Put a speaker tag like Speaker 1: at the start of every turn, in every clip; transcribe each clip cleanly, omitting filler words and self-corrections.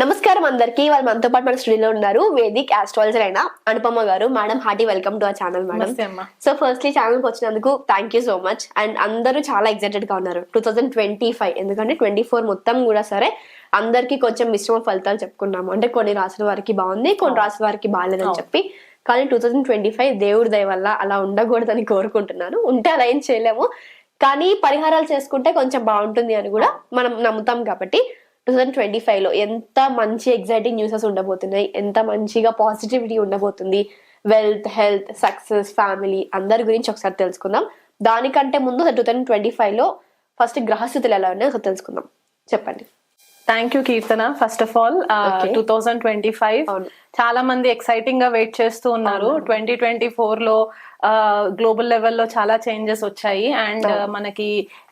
Speaker 1: నమస్కారం అందరికి. వాళ్ళు మనతో పాటు మన స్టూడియోలో ఉన్నారు వేదిక్ ఆస్ట్రాలజర్ అయిన అనుపమ గారు. Madam hearty welcome to our channel madam. So firstly channel కి వచ్చినందుకు thank you so much. And అందరూ చాలా ఎక్సైటెడ్ గా ఉన్నారు 2025, ఎందుకంటే 24 మొత్తం కూడా సరే అందరికి కొంచెం మిశ్రమ ఫలితాలు చెప్పుకున్నాము. అంటే కొన్ని రాసుల వారికి బాగుంది, కొన్ని రాసుల వారికి బాగాలేదని చెప్పి. కానీ 2025 దేవుడి దయ వల్ల అలా ఉండకూడదని కోరుకుంటున్నాను. ఉంటే అలా ఏం చేయలేము, కానీ పరిహారాలు చేసుకుంటే కొంచెం బాగుంటుంది అని కూడా మనం నమ్ముతాం. కాబట్టి 2025 లో ఎంత మంచి ఎగ్జైటింగ్ న్యూసెస్ ఉండబోతున్నాయి, ఎంత మంచిగా పాజిటివిటీ ఉండబోతుంది, వెల్త్, హెల్త్, సక్సెస్, ఫ్యామిలీ అందరి గురించి ఒకసారి తెలుసుకుందాం. దానికంటే ముందు 2025 లో ఫస్ట్ గ్రహస్థితులు ఎలా ఉన్నాయో ఒకసారి తెలుసుకుందాం. చెప్పండి.
Speaker 2: Thank you Keerthana. First of all 2025 చాలా మంది ఎక్సైటింగ్ గా వెయిట్ చేస్తూ ఉన్నారు. 2024 లో గ్లోబల్ లెవెల్లో చాలా చేంజెస్ వచ్చాయి అండ్ మనకి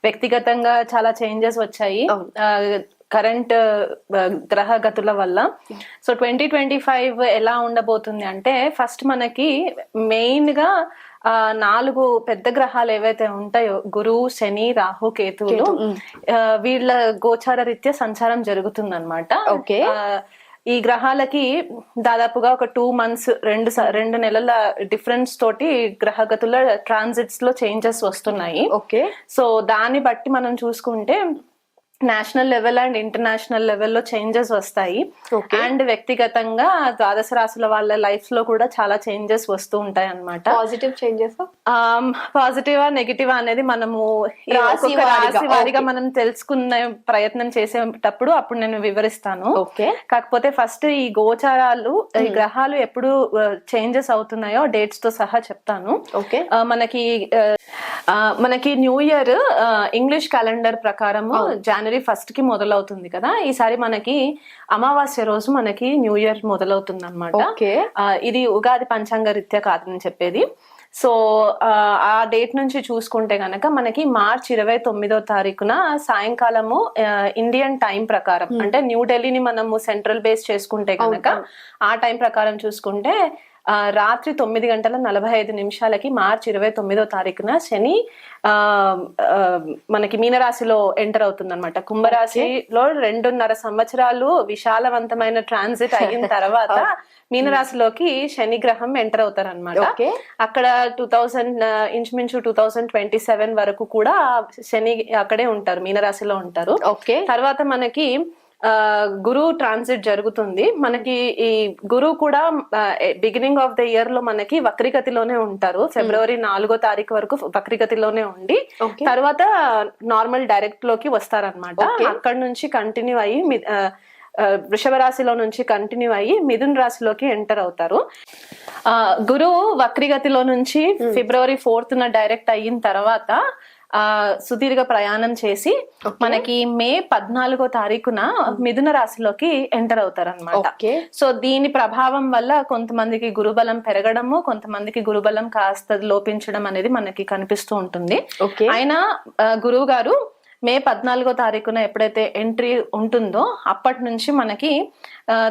Speaker 2: వ్యక్తిగతంగా చాలా చేంజెస్ వచ్చాయి కరెంట్ గ్రహ గతుల వల్ల. సో 2025 ఎలా ఉండబోతుంది అంటే, ఫస్ట్ మనకి మెయిన్ గా 4 పెద్ద గ్రహాలు ఏవైతే ఉంటాయో, గురువు, శని, రాహు, కేతువులు, వీళ్ళ గోచార రీత్యా సంచారం జరుగుతుంది అనమాట. ఈ గ్రహాలకి దాదాపుగా ఒక 2 months 2 నెలల డిఫరెన్స్ తోటి గ్రహగతుల ట్రాన్సిట్స్ లో చేంజెస్ వస్తున్నాయి. సో దాన్ని బట్టి మనం చూసుకుంటే నేషనల్ లెవెల్ అండ్ ఇంటర్నేషనల్ లెవెల్లో చేంజెస్ వస్తాయి. అండ్ వ్యక్తిగతంగా ద్వాదశ రాశుల వాళ్ళ లైఫ్ లో కూడా చాలా చేంజెస్ వస్తూ ఉంటాయి అన్నమాట.
Speaker 1: పాజిటివ్ చేంజెస్,
Speaker 2: పాజిటివా నెగిటివా అనేది మనము రాశి వారిగా మనం తెలుసుకునే ప్రయత్నం చేసేటప్పుడు అప్పుడు నేను వివరిస్తాను. కాకపోతే ఫస్ట్ ఈ గోచారాలు, ఈ గ్రహాలు ఎప్పుడు చేంజెస్ అవుతున్నాయో డేట్స్ తో సహా చెప్తాను. మనకి న్యూ ఇయర్ ఇంగ్లీష్ క్యాలెండర్ ప్రకారము January 1st కి మొదలవుతుంది కదా. ఈసారి మనకి అమావాస్య రోజు మనకి న్యూ ఇయర్ మొదలవుతుంది అనమాట. ఇది ఉగాది పంచాంగ రీత్యా కాదని చెప్పేది. సో ఆ డేట్ నుంచి చూసుకుంటే గనక మనకి March 29వ తారీఖున సాయంకాలము ఇండియన్ టైం ప్రకారం, అంటే న్యూఢిల్లీని మనము సెంట్రల్ బేస్ చేసుకుంటే గనక ఆ టైం ప్రకారం చూసుకుంటే రాత్రి 9:45 March 29వ తారీఖున శని మనకి మీనరాశిలో ఎంటర్ అవుతుంది అనమాట. కుంభరాశిలో 2.5 సంవత్సరాలు విశాలవంతమైన ట్రాన్సిట్ అయిన తర్వాత మీనరాశిలోకి శని గ్రహం ఎంటర్ అవుతారు అనమాట. అక్కడ ఇంచుమించు 2027 వరకు కూడా శని అక్కడే ఉంటారు, మీనరాశిలో ఉంటారు. తర్వాత మనకి గురువు ట్రాన్సిట్ జరుగుతుంది. మనకి ఈ గురువు కూడా బిగినింగ్ ఆఫ్ ద ఇయర్ లో మనకి వక్రిగతిలోనే ఉంటారు. February 4వ తారీఖు వరకు వక్రిగతిలోనే ఉండి తర్వాత నార్మల్ డైరెక్ట్ లోకి వస్తారనమాట. అక్కడ నుంచి కంటిన్యూ అయ్యి వృషభ రాశిలో నుంచి కంటిన్యూ అయ్యి మిథున రాశిలోకి ఎంటర్ అవుతారు. గురువు వక్రిగతిలో నుంచి February 4th డైరెక్ట్ అయిన తర్వాత సుదీర్ఘ ప్రయాణం చేసి మనకి May 14వ తారీఖున మిథున రాశిలోకి ఎంటర్ అవుతారు అనమాట. సో దీని ప్రభావం వల్ల కొంతమందికి గురుబలం పెరగడము, కొంతమందికి గురుబలం కాస్త లోపించడం అనేది మనకి కనిపిస్తూ ఉంటుంది. అయినా గురువు గారు May 14వ తారీఖున ఎప్పుడైతే ఎంట్రీ ఉంటుందో అప్పటి నుంచి మనకి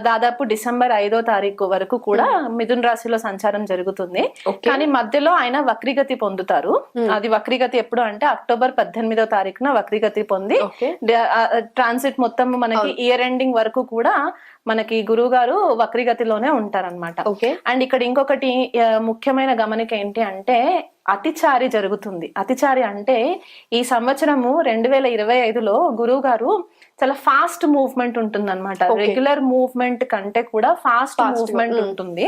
Speaker 2: దాదాపు December 5వ తారీఖు వరకు కూడా మిథున రాశిలో సంచారం జరుగుతుంది. కానీ మధ్యలో ఆయన వక్రీగతి పొందుతారు. అది వక్రీగతి ఎప్పుడు అంటే October 18వ తారీఖున వక్రీగతి పొంది ట్రాన్సిట్ మొత్తం మనకి ఇయర్ ఎండింగ్ వరకు కూడా మనకి గురువు గారు వక్రీగతిలోనే ఉంటారనమాట. అండ్ ఇక్కడ ఇంకొకటి ముఖ్యమైన గమనిక ఏంటి అంటే, అతిచారి జరుగుతుంది. అతిచారి అంటే ఈ సంవత్సరము 2025లో గురువు గారు చాలా ఫాస్ట్ మూవ్మెంట్ ఉంటుంది అనమాట. రెగ్యులర్ మూవ్మెంట్ కంటే కూడా ఫాస్ట్ మూవ్మెంట్ ఉంటుంది.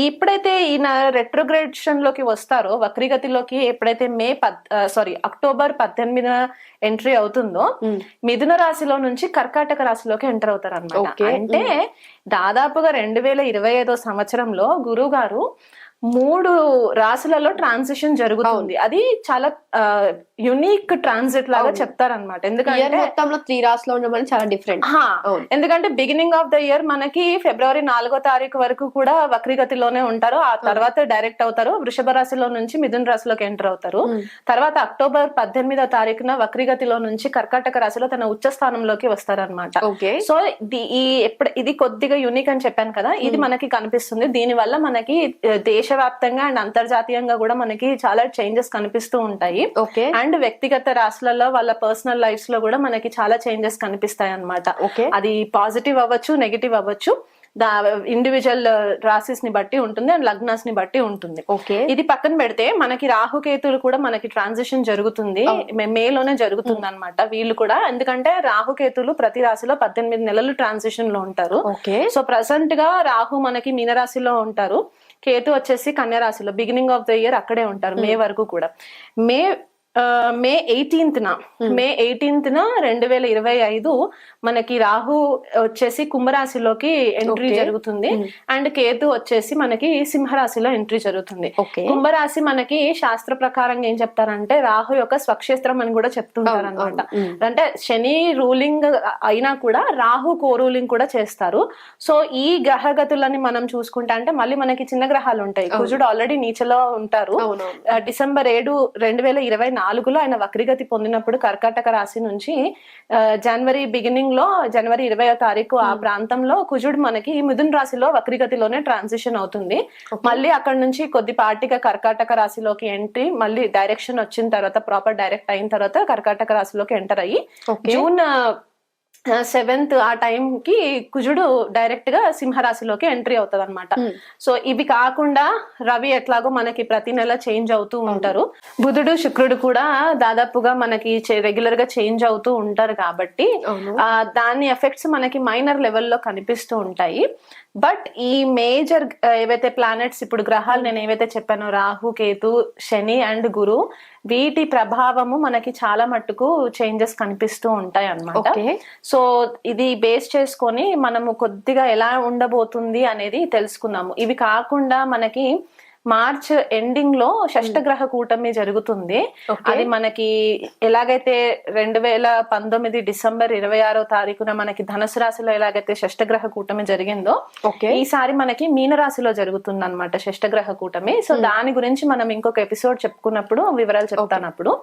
Speaker 2: ఎప్పుడైతే ఈయన రెట్రోగ్రేషన్ లోకి వస్తారో, వక్రీగతిలోకి ఎప్పుడైతే October 18న ఎంట్రీ అవుతుందో మిథున రాశిలో నుంచి కర్కాటక రాశిలోకి ఎంటర్ అవుతారు అనమాట. అంటే దాదాపుగా 2025వ సంవత్సరంలో గురువు గారు 3 రాశులలో ట్రాన్సిషన్ జరుగుతుంది. అది చాలా యునిక్ ట్రాన్సిట్ లాగా చెప్తారనమాట. ఎందుకంటే
Speaker 1: మొత్తంలో 3 రాశులు ఉండడం చాలా డిఫరెంట్.
Speaker 2: ఎందుకంటే బిగినింగ్ ఆఫ్ ద ఇయర్ మనకి February 4వ తారీఖు వరకు కూడా వక్రీగతిలోనే ఉంటారు. ఆ తర్వాత డైరెక్ట్ అవుతారు, వృషభ రాశిలో నుంచి మిథున రాశిలోకి ఎంటర్ అవుతారు. తర్వాత October 18వ తారీఖున వక్రీగతిలో నుంచి కర్కాటక రాశిలో తన ఉచ్చ స్థానంలోకి వస్తారనమాట. సో ఇది కొద్దిగా యునిక్ అని చెప్పాను కదా, ఇది మనకి కనిపిస్తుంది. దీని వల్ల మనకి దేశ దేశవ్యాప్తంగా అండ్ అంతర్జాతీయంగా కూడా మనకి చాలా చేంజెస్ కనిపిస్తూ ఉంటాయి.
Speaker 1: ఓకే.
Speaker 2: అండ్ వ్యక్తిగత రాశులలో వాళ్ళ పర్సనల్ లైఫ్స్ లో కూడా మనకి చాలా చేంజెస్ కనిపిస్తాయి అన్నమాట.
Speaker 1: ఓకే.
Speaker 2: అది పాజిటివ్ అవ్వచ్చు, నెగిటివ్ అవ్వచ్చు, ఇండివిజువల్ రాశిస్ ని బట్టి ఉంటుంది అండ్ లగ్నాస్ ని బట్టి ఉంటుంది.
Speaker 1: ఓకే.
Speaker 2: ఇది పక్కన పెడితే మనకి రాహుకేతులు కూడా మనకి ట్రాన్సిషన్ జరుగుతుంది, మేలోనే జరుగుతుంది అనమాట వీళ్ళు కూడా. ఎందుకంటే రాహుకేతులు ప్రతి రాశిలో 18 నెలలు ట్రాన్సిషన్ లో ఉంటారు. సో ప్రెసెంట్ గా రాహు మనకి మీనరాశిలో ఉంటారు, కేతు వచ్చేసి కన్యా రాశిలో బిగినింగ్ ఆఫ్ ద ఇయర్ అక్కడే ఉంటారు మే వరకు కూడా. మే 18th 2025 మనకి రాహు వచ్చేసి కుంభరాశిలోకి ఎంట్రీ జరుగుతుంది అండ్ కేతు వచ్చేసి మనకి సింహరాశిలో ఎంట్రీ జరుగుతుంది. కుంభరాశి మనకి శాస్త్ర ప్రకారంగా ఏం చెప్తారంటే రాహు యొక్క స్వక్షేత్రం అని కూడా చెప్తుంటారు అనమాట. అంటే శని రూలింగ్ అయినా కూడా రాహు కో రూలింగ్ కూడా చేస్తారు. సో ఈ గ్రహగతులని మనం చూసుకుంటా అంటే మళ్ళీ మనకి చిన్న గ్రహాలు ఉంటాయి. కుజుడు ఆల్రెడీ నీచలో ఉంటారు. డిసెంబర్ 7, 2024లో ఆయన వక్రీగతి పొందినప్పుడు కర్కాటక రాశి నుంచి జనవరి బిగినింగ్ లో జనవరి 20వ తారీఖు ఆ ప్రాంతంలో కుజుడు మనకి మిథున రాశిలో వక్రీగతిలోనే ట్రాన్సిషన్ అవుతుంది. మళ్ళీ అక్కడ నుంచి కొద్దిపాటిగా కర్కాటక రాశిలోకి ఎంట్రీ, మళ్ళీ డైరెక్షన్ వచ్చిన తర్వాత ప్రాపర్ డైరెక్ట్ అయిన తర్వాత కర్కాటక రాశిలోకి ఎంటర్ అయ్యి జూన్ 7th ఆ టైం కి కుజుడు డైరెక్ట్ గా సింహరాశిలోకి ఎంట్రీ అవుతుంది అనమాట. సో ఇవి కాకుండా రవి ఎట్లాగో మనకి ప్రతి నెల చేంజ్ అవుతూ ఉంటారు, బుధుడు శుక్రుడు కూడా దాదాపుగా మనకి రెగ్యులర్ గా చేంజ్ అవుతూ ఉంటారు కాబట్టి దాని ఎఫెక్ట్స్ మనకి మైనర్ లెవెల్లో కనిపిస్తూ ఉంటాయి. బట్ ఈ మేజర్ ఏవైతే ప్లానెట్స్ ఇప్పుడు గ్రహాలు నేను ఏవైతే చెప్పానో రాహు, కేతు, శని అండ్ గురు, వీటి ప్రభావము మనకి చాలా మట్టుకు చేంజెస్ కనిపిస్తూ ఉంటాయి అన్నమాట. సో ఇది బేస్ చేసుకొని మనము కొద్దిగా ఎలా ఉండబోతుంది అనేది తెలుసుకుందాము. ఇవి కాకుండా మనకి మార్చ్ ఎండింగ్ లో షష్టగ్రహ కూటమి జరుగుతుంది. అది మనకి ఎలాగైతే 2019 డిసెంబర్ 26వ తారీఖున మనకి ధనుసు రాశిలో ఎలాగైతే షష్టగ్రహ కూటమి జరిగిందో ఈసారి మనకి మీనరాశిలో జరుగుతుంది అనమాట షష్టగ్రహ కూటమి. సో దాని గురించి మనం ఇంకొక ఎపిసోడ్ చెప్పుకున్నప్పుడు వివరాలు చెప్తాను అప్పుడు.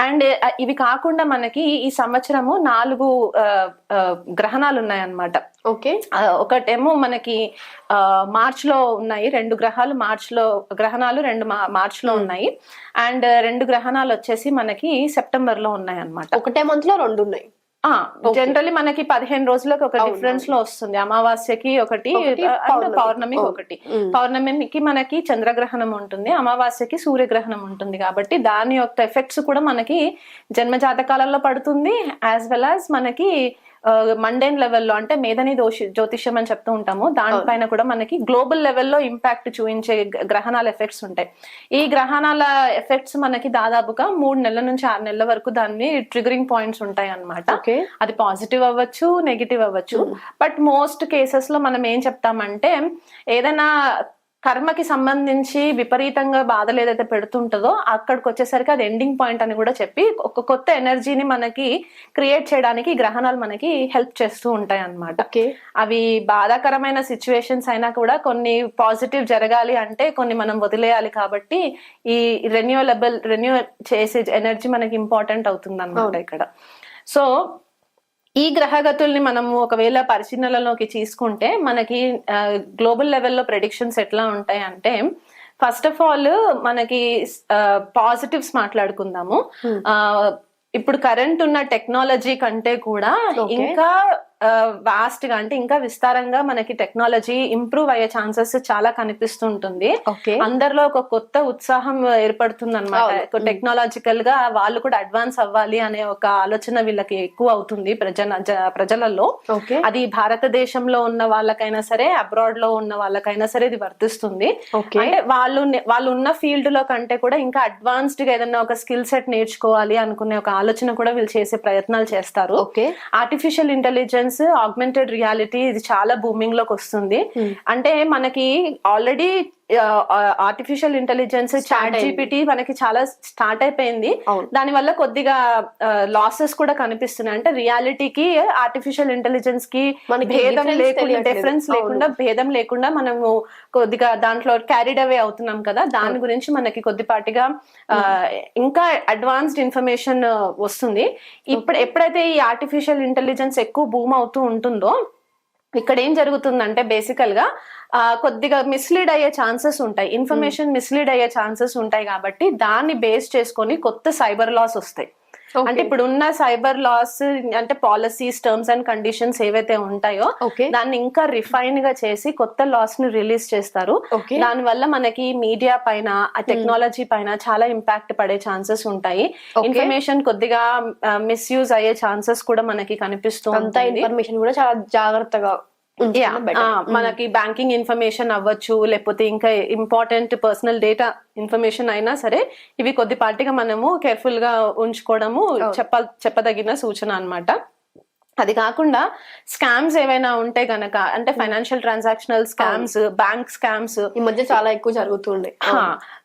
Speaker 2: అండ్ ఇవి కాకుండా మనకి ఈ సంవత్సరము 4 గ్రహణాలు ఉన్నాయన్నమాట. ఒకటేమో మనకి మార్చ్ లో ఉన్నాయి, 2 గ్రహాలు గ్రహణాలు 2 మార్చ్ లో ఉన్నాయి అండ్ 2 గ్రహణాలు వచ్చేసి మనకి సెప్టెంబర్ లో ఉన్నాయి అన్నమాట.
Speaker 1: ఒకటే మంత్ లో 2 ఉన్నాయి.
Speaker 2: జనరల్లీ మనకి 15 రోజులకు ఒక డిఫరెన్స్ లో వస్తుంది. అమావాస్యకి ఒకటి అండ్ పౌర్ణమికి ఒకటి. పౌర్ణమికి మనకి చంద్రగ్రహణం ఉంటుంది, అమావాస్యకి సూర్యగ్రహణం ఉంటుంది. కాబట్టి దాని యొక్క ఎఫెక్ట్స్ కూడా మనకి జన్మ జాతకాలలో పడుతుంది, యాజ్ వెల్ యాజ్ మనకి మండేన్ లెవెల్లో అంటే మేధని జ్యోతిష్యం అని చెప్తూ ఉంటాము, దానిపైన కూడా మనకి గ్లోబల్ లెవెల్లో ఇంపాక్ట్ చూపించే గ్రహణాల ఎఫెక్ట్స్ ఉంటాయి. ఈ గ్రహణాల ఎఫెక్ట్స్ మనకి దాదాపుగా 3 నెలల నుంచి 6 నెలల వరకు దాన్ని ట్రిగరింగ్ పాయింట్స్ ఉంటాయి అన్నమాట. అది పాజిటివ్ అవ్వచ్చు, నెగిటివ్ అవ్వచ్చు. బట్ మోస్ట్ కేసెస్ లో మనం ఏం చెప్తామంటే ఏదైనా కర్మకి సంబంధించి విపరీతంగా బాధలు ఏదైతే పెడుతుంటుందో అక్కడికి వచ్చేసరికి అది ఎండింగ్ పాయింట్ అని కూడా చెప్పి ఒక కొత్త ఎనర్జీని మనకి క్రియేట్ చేయడానికి గ్రహణాలు మనకి హెల్ప్ చేస్తూ ఉంటాయి అన్నమాట. అవి బాధాకరమైన సిచ్యువేషన్స్ అయినా కూడా కొన్ని పాజిటివ్ జరగాలి అంటే కొన్ని మనం వదిలేయాలి. కాబట్టి ఈ రెన్యూ చేసే ఎనర్జీ మనకి ఇంపార్టెంట్ అవుతుంది అన్నమాట ఇక్కడ. సో ఈ గ్రహగతుల్ని మనము ఒకవేళ పరిశీలనలోకి తీసుకుంటే మనకి గ్లోబల్ లెవెల్లో ప్రెడిక్షన్స్ ఎట్లా ఉంటాయి అంటే, ఫస్ట్ ఆఫ్ ఆల్ మనకి పాజిటివ్స్ మాట్లాడుకుందాము. ఇప్పుడు కరెంట్ ఉన్న టెక్నాలజీ కంటే కూడా ఇంకా వాస్ట్ గా అంటే ఇంకా విస్తారంగా మనకి టెక్నాలజీ ఇంప్రూవ్ అయ్యే ఛాన్సెస్ చాలా కనిపిస్తుంటుంది. అందరిలో ఒక కొత్త ఉత్సాహం ఏర్పడుతుంది అనమాట. టెక్నాలజికల్ గా వాళ్ళు కూడా అడ్వాన్స్ అవ్వాలి అనే ఒక ఆలోచన వీళ్ళకి ఎక్కువ అవుతుంది ప్రజలలో. అది భారతదేశంలో ఉన్న వాళ్ళకైనా సరే, అబ్రాడ్ లో ఉన్న వాళ్ళకైనా సరే ఇది వర్తిస్తుంది. అంటే వాళ్ళు ఉన్న ఫీల్డ్ లో కంటే కూడా ఇంకా అడ్వాన్స్డ్ గా ఏదైనా ఒక స్కిల్ సెట్ నేర్చుకోవాలి అనుకునే ఒక ఆలోచన కూడా వీళ్ళు చేసే ప్రయత్నాలు చేస్తారు. ఆర్టిఫిషియల్ ఇంటెలిజెన్స్, ఆగ్మెంటెడ్ రియాలిటీ ఇది చాలా బూమింగ్ లోకి వస్తుంది. అంటే మనకి already artificial intelligence, chat GPT మనకి చాలా స్టార్ట్ అయిపోయింది. దాని వల్ల కొద్దిగా లాసెస్ కూడా కనిపిస్తున్నాయి. అంటే రియాలిటీకి ఆర్టిఫిషియల్ ఇంటెలిజెన్స్ కి భేదం లేకుండా, డిఫరెన్స్ లేకుండా, భేదం లేకుండా మనము కొద్దిగా దాంట్లో క్యారీడ్ అవే అవుతున్నాం కదా. దాని గురించి మనకి కొద్దిపాటిగా ఇంకా అడ్వాన్స్డ్ ఇన్ఫర్మేషన్ వస్తుంది. ఎప్పుడైతే ఈ ఆర్టిఫిషియల్ ఇంటెలిజెన్స్ ఎక్కువ బూమ్ అవుతూ ఉంటుందో ఇక్కడ ఏం జరుగుతుందంటే బేసికల్ గా కొద్దిగా మిస్లీడ్ అయ్యే ఛాన్సెస్ ఉంటాయి, ఇన్ఫర్మేషన్ మిస్లీడ్ అయ్యే ఛాన్సెస్ ఉంటాయి. కాబట్టి దాన్ని బేస్ చేసుకొని కొత్త సైబర్ లాస్ వస్తాయి. అంటే ఇప్పుడు ఉన్న సైబర్ లాస్ అంటే పాలసీస్, టర్మ్స్ అండ్ కండిషన్స్ ఏవైతే ఉంటాయో దాన్ని ఇంకా రిఫైన్ గా చేసి కొత్త లాస్ ని రిలీజ్ చేస్తారు. దాని వల్ల మనకి మీడియా పైన, టెక్నాలజీ పైన చాలా ఇంపాక్ట్ పడే ఛాన్సెస్ ఉంటాయి. ఇన్ఫర్మేషన్ కొద్దిగా మిస్యూజ్ అయ్యే ఛాన్సెస్ కూడా మనకి కనిపిస్తూ ఉంటాయి.
Speaker 1: ఇన్ఫర్మేషన్ కూడా చాలా జాగ్రత్తగా
Speaker 2: మనకి బ్యాంకింగ్ ఇన్ఫర్మేషన్ అవ్వచ్చు, లేకపోతే ఇంకా ఇంపార్టెంట్ పర్సనల్ డేటా ఇన్ఫర్మేషన్ అయినా సరే ఇవి కొద్దిపాటిగా మనము కేర్ఫుల్ గా ఉంచుకోవడము చెప్పదగిన సూచన అన్నమాట. అది కాకుండా స్కామ్స్ ఏవైనా ఉంటే గనక, అంటే financial transactional scams, bank scams
Speaker 1: ఈ మధ్య చాలా ఎక్కువ జరుగుతుండే.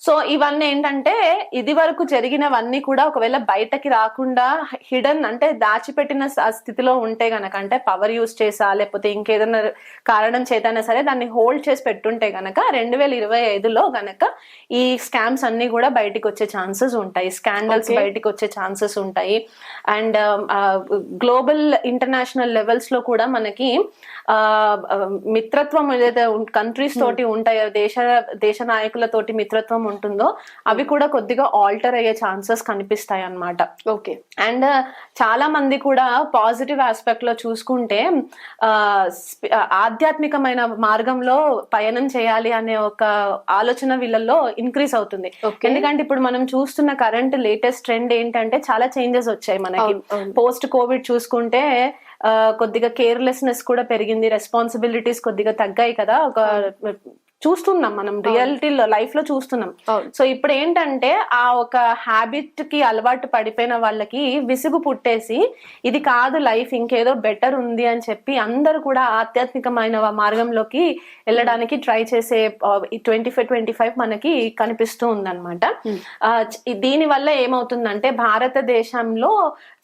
Speaker 2: సో ఇవన్నీ ఏంటంటే ఇది వరకు జరిగినవన్నీ కూడా ఒకవేళ బయటకి రాకుండా హిడెన్ అంటే దాచిపెట్టిన స్థితిలో ఉంటే గనక, అంటే పవర్ యూజ్ చేసా లేకపోతే ఇంకేదైనా కారణం చేతైనా సరే దాన్ని హోల్డ్ చేసి పెట్టుంటే గనక 2025లో గనక ఈ స్కామ్స్ అన్ని కూడా బయటికి వచ్చే ఛాన్సెస్ ఉంటాయి, స్కాండల్స్ బయటికి వచ్చే ఛాన్సెస్ ఉంటాయి. అండ్ గ్లోబల్ ఇంటర్నేషనల్ లెవెల్స్ లో కూడా మనకి మిత్రత్వం ఏదైతే కంట్రీస్ తోటి ఉంటాయో, దేశ నాయకులతోటి మిత్రత్వం ఉంటుందో అవి కూడా కొద్దిగా ఆల్టర్ అయ్యే ఛాన్సెస్ కనిపిస్తాయి అన్నమాట.
Speaker 1: ఓకే.
Speaker 2: అండ్ చాలా మంది కూడా పాజిటివ్ ఆస్పెక్ట్ లో చూసుకుంటే ఆధ్యాత్మికమైన మార్గంలో పయనం చేయాలి అనే ఒక ఆలోచన వీళ్ళల్లో ఇంక్రీజ్ అవుతుంది. ఎందుకంటే ఇప్పుడు మనం చూస్తున్న కరెంట్ లేటెస్ట్ ట్రెండ్ ఏంటంటే చాలా చేంజెస్ వచ్చాయి మనకి. పోస్ట్ కోవిడ్ చూసుకుంటే కొద్దిగా కేర్లెస్నెస్ కూడా పెరిగింది, రెస్పాన్సిబిలిటీస్ కొద్దిగా తగ్గాయి కదా, ఒక చూస్తున్నాం మనం రియాలిటీ లైఫ్ లో చూస్తున్నాం. సో ఇప్పుడు ఏంటంటే ఆ ఒక హ్యాబిట్ కి అలవాటు పడిపోయిన వాళ్ళకి విసుగు పుట్టేసి ఇది కాదు లైఫ్, ఇంకేదో బెటర్ ఉంది అని చెప్పి అందరూ కూడా ఆధ్యాత్మికమైన మార్గంలోకి వెళ్ళడానికి ట్రై చేసే 2025 మనకి కనిపిస్తూ ఉందన్నమాట. దీని వల్ల ఏమవుతుందంటే భారతదేశంలో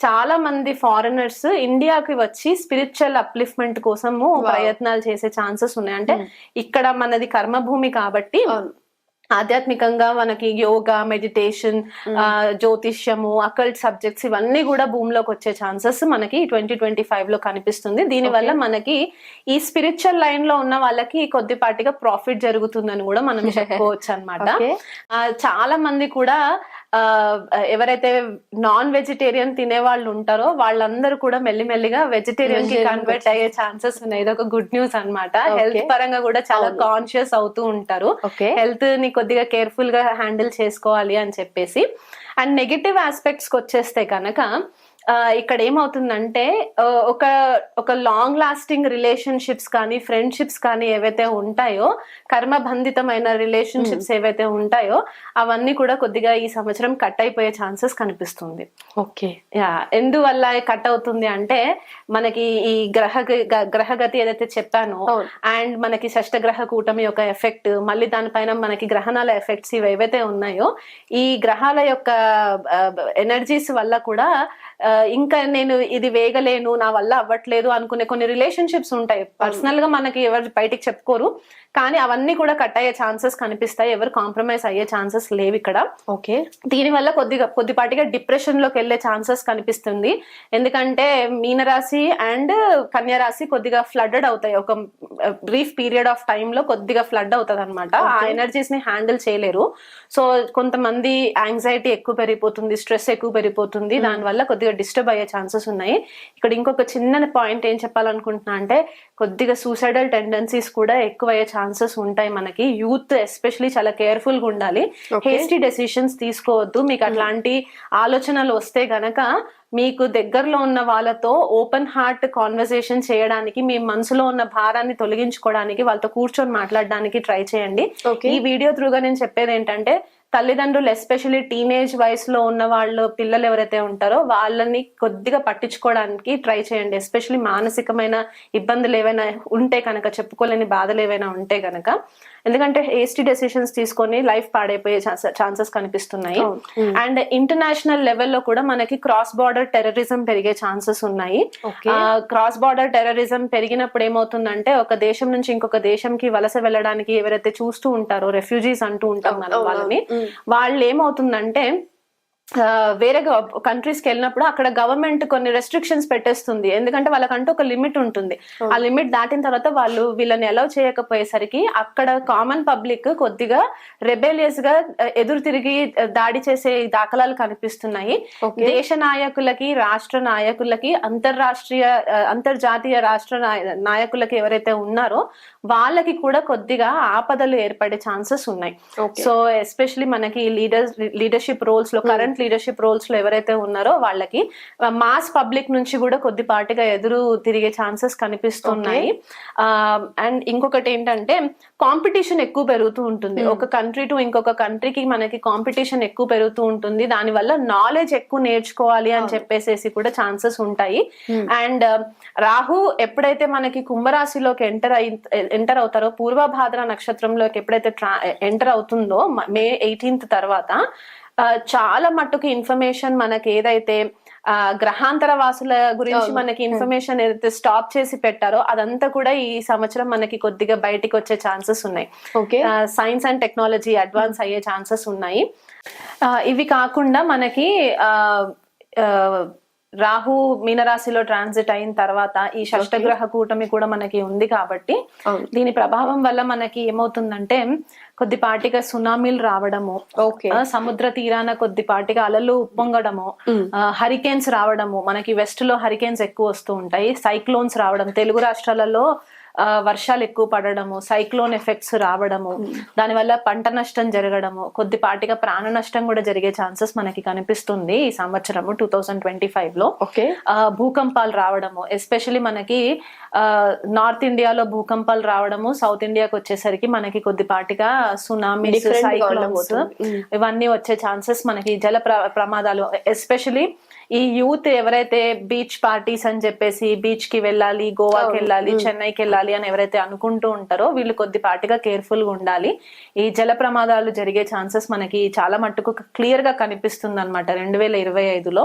Speaker 2: చాలా మంది ఫారినర్స్ ఇండియాకి వచ్చి స్పిరిచువల్ అప్లిఫ్ట్మెంట్ కోసము ప్రయత్నాలు చేసే ఛాన్సెస్ ఉన్నాయి. అంటే ఇక్కడ మనది కర్మభూమి కాబట్టి ఆధ్యాత్మికంగా మనకి యోగా, మెడిటేషన్, జ్యోతిష్యము, అకల్ట్ సబ్జెక్ట్స్ ఇవన్నీ కూడా భూమిలోకి వచ్చే ఛాన్సెస్ మనకి 2025 లో కనిపిస్తుంది. దీని వల్ల మనకి ఈ స్పిరిచువల్ లైన్ లో ఉన్న వాళ్ళకి కొద్దిపాటిగా ప్రాఫిట్ జరుగుతుందని కూడా మనం చెప్పుకోవచ్చు అన్నమాట. చాలా మంది కూడా ఎవరైతే నాన్ వెజిటేరియన్ తినే వాళ్ళు ఉంటారో వాళ్ళందరూ కూడా మెల్లిమెల్లిగా వెజిటేరియన్ కి కన్వర్ట్ అయ్యే ఛాన్సెస్ ఉన్నాయి. ఇది ఒక గుడ్ న్యూస్ అన్నమాట. హెల్త్ పరంగా కూడా చాలా కాన్షియస్ అవుతూ ఉంటారు, హెల్త్ ని కొద్దిగా కేర్ఫుల్ గా హ్యాండిల్ చేసుకోవాలి అని చెప్పేసి. అండ్ నెగటివ్ ఆస్పెక్ట్స్ కి వచ్చేస్తే కనుక ఇక్కడ ఏమవుతుందంటే ఒక లాంగ్ లాస్టింగ్ రిలేషన్షిప్స్ కానీ ఫ్రెండ్షిప్స్ కానీ ఏవైతే ఉంటాయో, కర్మబంధితమైన రిలేషన్షిప్స్ ఏవైతే ఉంటాయో అవన్నీ కూడా కొద్దిగా ఈ సంవత్సరం కట్ అయిపోయే ఛాన్సెస్ కనిపిస్తుంది.
Speaker 1: ఓకే.
Speaker 2: ఎందువల్ల కట్ అవుతుంది అంటే మనకి ఈ గ్రహగతి ఏదైతే చెప్పానో అండ్ మనకి షష్టగ్రహ కూటమి యొక్క ఎఫెక్ట్, మళ్ళీ దానిపైన మనకి గ్రహణాల ఎఫెక్ట్స్ ఇవి ఏవైతే ఉన్నాయో ఈ గ్రహాల యొక్క ఎనర్జీస్ వల్ల కూడా ఇంకా నేను ఇది వేగలేను, నా వల్ల అవ్వట్లేదు అనుకునే కొన్ని రిలేషన్షిప్స్ ఉంటాయి. పర్సనల్ గా మనకి ఎవరు బయటికి చెప్పుకోరు, కానీ అవన్నీ కూడా కట్ అయ్యే ఛాన్సెస్ కనిపిస్తాయి. ఎవరు కాంప్రమైజ్ అయ్యే ఛాన్సెస్ లేవు ఇక్కడ.
Speaker 1: ఓకే.
Speaker 2: దీని వల్ల కొద్దిపాటిగా డిప్రెషన్ లోకి వెళ్లే ఛాన్సెస్ కనిపిస్తుంది. ఎందుకంటే మీనరాశి అండ్ కన్యారాశి కొద్దిగా ఫ్లడ్డెడ్ అవుతాయి. ఒక బ్రీఫ్ పీరియడ్ ఆఫ్ టైమ్ లో కొద్దిగా ఫ్లడ్ అవుతుంది అనమాట. ఆ ఎనర్జీస్ ని హ్యాండిల్ చేయలేరు. సో కొంతమంది యాంగ్జైటీ ఎక్కువ పెరిగిపోతుంది, స్ట్రెస్ ఎక్కువ పెరిగిపోతుంది, దానివల్ల కొద్దిగా డిస్టర్బ్ అయ్యే ఛాన్సెస్ ఉన్నాయి. ఇక్కడ ఇంకొక చిన్న పాయింట్ ఏం చెప్పాలనుకుంటున్నా అంటే కొద్దిగా సూసైడల్ టెండెన్సీస్ కూడా ఎక్కువ అయ్యే ఛాన్సెస్ ఉంటాయి. మనకి యూత్ ఎస్పెషలీ చాలా కేర్ఫుల్ గా ఉండాలి, హేస్టీ డెసిషన్స్ తీసుకోవద్దు. మీకు అట్లాంటి ఆలోచనలు వస్తే గనక మీకు దగ్గరలో ఉన్న వాళ్ళతో ఓపెన్ హార్ట్ కాన్వర్సేషన్ చేయడానికి, మీ మనసులో ఉన్న భారాన్ని తొలగించుకోవడానికి వాళ్ళతో కూర్చొని మాట్లాడడానికి ట్రై చేయండి. ఈ వీడియో త్రూగా నేను చెప్పేది ఏంటంటే తల్లిదండ్రులు ఎస్పెషల్లీ టీనేజ్ వయసులో ఉన్న వాళ్ళు పిల్లలు ఎవరైతే ఉంటారో వాళ్ళని కొద్దిగా పట్టించుకోవడానికి ట్రై చేయండి. ఎస్పెషల్లీ మానసికమైన ఇబ్బందులు ఏవైనా ఉంటే కనుక, చెప్పుకోలేని బాధలు ఏవైనా ఉంటే కనుక, ఎందుకంటే హేస్టీ డెసిషన్స్ తీసుకొని లైఫ్ పాడైపోయే ఛాన్సెస్ కనిపిస్తున్నాయి. అండ్ ఇంటర్నేషనల్ లెవెల్లో కూడా మనకి క్రాస్ బార్డర్ టెర్రరిజం పెరిగే ఛాన్సెస్ ఉన్నాయి. క్రాస్ బార్డర్ టెర్రరిజం పెరిగినప్పుడు ఏమవుతుందంటే ఒక దేశం నుంచి ఇంకొక దేశంకి వలస వెళ్ళడానికి ఎవరైతే చూస్తూ ఉంటారో, రెఫ్యూజీస్ అంటూ ఉంటాం మనం వాళ్ళని, వాళ్ళు ఏమవుతుందంటే వేరే కంట్రీస్ కి వెళ్ళినప్పుడు అక్కడ గవర్నమెంట్ కొన్ని రెస్ట్రిక్షన్స్ పెట్టేస్తుంది, ఎందుకంటే వాళ్ళకంటూ ఒక లిమిట్ ఉంటుంది. ఆ లిమిట్ దాటిన తర్వాత వాళ్ళు వీళ్ళని అలౌ చేయకపోయేసరికి అక్కడ కామన్ పబ్లిక్ కొద్దిగా రెబేలియస్ గా ఎదురు తిరిగి దాడి చేసే దాఖలాలు కనిపిస్తున్నాయి. దేశ నాయకులకి, రాష్ట్ర నాయకులకి, అంతర్జాతీయ రాష్ట్ర నాయకులకి ఎవరైతే ఉన్నారో వాళ్ళకి కూడా కొద్దిగా ఆపదలు ఏర్పడే ఛాన్సెస్ ఉన్నాయి. సో ఎస్పెషలీ మనకి లీడర్షిప్ రోల్స్ లో, కరెంట్ లీడర్షిప్ రోల్స్ లో ఎవరైతే ఉన్నారో వాళ్ళకి మాస్ పబ్లిక్ నుంచి కూడా కొద్దిపాటిగా ఎదురు తిరిగే ఛాన్సెస్ కనిపిస్తున్నాయి. అండ్ ఇంకొకటి ఏంటంటే కాంపిటీషన్ ఎక్కువ పెరుగుతూ ఉంటుంది. ఒక కంట్రీ టు ఇంకొక కంట్రీకి మనకి కాంపిటీషన్ ఎక్కువ పెరుగుతూ ఉంటుంది. దానివల్ల నాలెడ్జ్ ఎక్కువ నేర్చుకోవాలి అని చెప్పేసి కూడా ఛాన్సెస్ ఉంటాయి. అండ్ రాహు ఎప్పుడైతే మనకి కుంభరాశిలోకి ఎంటర్ అవుతారో, పూర్వభాద్ర నక్షత్రంలోకి ఎప్పుడైతే ఎంటర్ అవుతుందో మే 18th తర్వాత చాలా మట్టుకు ఇన్ఫర్మేషన్ మనకి ఏదైతే గ్రహాంతర వాసుల గురించి మనకి ఇన్ఫర్మేషన్ ఏదైతే స్టాప్ చేసి పెట్టారో అదంతా కూడా ఈ సంవత్సరం మనకి కొద్దిగా బయటికి వచ్చే ఛాన్సెస్ ఉన్నాయి. సైన్స్ అండ్ టెక్నాలజీ అడ్వాన్స్ అయ్యే ఛాన్సెస్ ఉన్నాయి. ఇవి కాకుండా మనకి రాహు మీనరాశిలో ట్రాన్సిట్ అయిన తర్వాత ఈ షష్టగ్రహ కూటమి కూడా మనకి ఉంది కాబట్టి దీని ప్రభావం వల్ల మనకి ఏమవుతుందంటే కొద్దిపాటిగా సునామీలు రావడము, సముద్ర తీరాన కొద్దిపాటిగా అలలు ఉప్పొంగడము, హరికేన్స్ రావడము, మనకి వెస్ట్ లో హరికేన్స్ ఎక్కువ వస్తూ ఉంటాయి, సైక్లోన్స్ రావడం, తెలుగు రాష్ట్రాలలో వర్షాలు ఎక్కువ పడడము, సైక్లోన్ ఎఫెక్ట్స్ రావడము, దానివల్ల పంట నష్టం జరగడము, కొద్దిపాటిగా ప్రాణ నష్టం కూడా జరిగే ఛాన్సెస్ మనకి కనిపిస్తుంది ఈ సంవత్సరము 2025 లో. భూకంపాలు రావడము, ఎస్పెషలీ మనకి నార్త్ ఇండియాలో భూకంపాలు రావడము, సౌత్ ఇండియాకి వచ్చేసరికి మనకి కొద్దిపాటిగా సునామీస్, సైక్లోన్స్ ఇవన్నీ వచ్చే ఛాన్సెస్ మనకి, జల ప్రమాదాలు, ఎస్పెషలీ ఈ యూత్ ఎవరైతే బీచ్ పార్టీస్ అని చెప్పేసి బీచ్ కి వెళ్ళాలి, గోవాకి వెళ్ళాలి, చెన్నైకి వెళ్ళాలి అని ఎవరైతే అనుకుంటూ ఉంటారో వీళ్ళు కొద్దిపాటిగా కేర్ఫుల్ గా ఉండాలి. ఈ జల ప్రమాదాలు జరిగే ఛాన్సెస్ మనకి చాలా మట్టుకు క్లియర్ గా కనిపిస్తుంది అనమాట 2025లో.